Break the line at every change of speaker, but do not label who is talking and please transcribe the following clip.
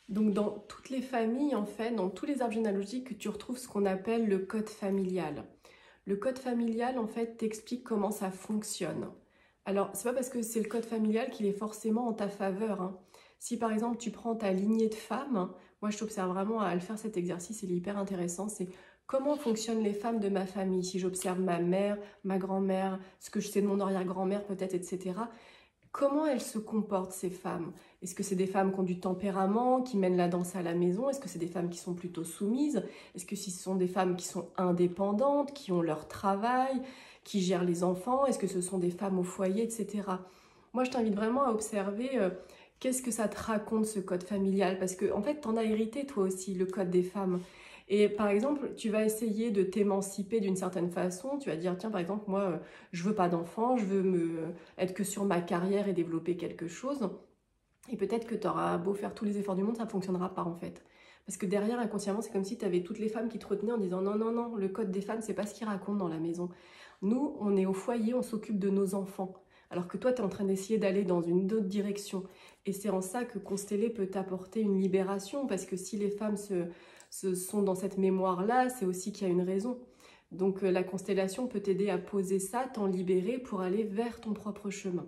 Donc dans toutes les familles, en fait, dans tous les arbres généalogiques, tu retrouves ce qu'on appelle le code familial. Le code familial, en fait, t'explique comment ça fonctionne. Alors, c'est pas parce que c'est le code familial qu'il est forcément en ta faveur, hein. Si par exemple tu prends ta lignée de femmes, hein, moi je t'observe vraiment à le faire cet exercice, il est hyper intéressant, c'est comment fonctionnent les femmes de ma famille. Si j'observe ma mère, ma grand-mère, ce que je sais de mon arrière-grand-mère peut-être, etc. Comment elles se comportent, ces femmes? Est-ce que c'est des femmes qui ont du tempérament, qui mènent la danse à la maison? Est-ce que c'est des femmes qui sont plutôt soumises? Est-ce que ce sont des femmes qui sont indépendantes, qui ont leur travail, qui gèrent les enfants? Est-ce que ce sont des femmes au foyer, etc. Moi, je t'invite vraiment à observer qu'est-ce que ça te raconte, ce code familial? Parce que, en fait, t'en as hérité, toi aussi, le code des femmes. Et par exemple, tu vas essayer de t'émanciper d'une certaine façon. Tu vas dire, tiens, par exemple, moi, je veux pas d'enfant, je veux être que sur ma carrière et développer quelque chose. Et peut-être que tu auras beau faire tous les efforts du monde, ça ne fonctionnera pas en fait. Parce que derrière, inconsciemment, c'est comme si tu avais toutes les femmes qui te retenaient en disant non, non, non, le code des femmes, c'est pas ce qu'ils racontent dans la maison. Nous, on est au foyer, on s'occupe de nos enfants. Alors que toi, tu es en train d'essayer d'aller dans une autre direction. Et c'est en ça que Consteller peut t'apporter une libération. Parce que si les femmes se sont dans cette mémoire-là, c'est aussi qu'il y a une raison. Donc la constellation peut t'aider à poser ça, t'en libérer pour aller vers ton propre chemin.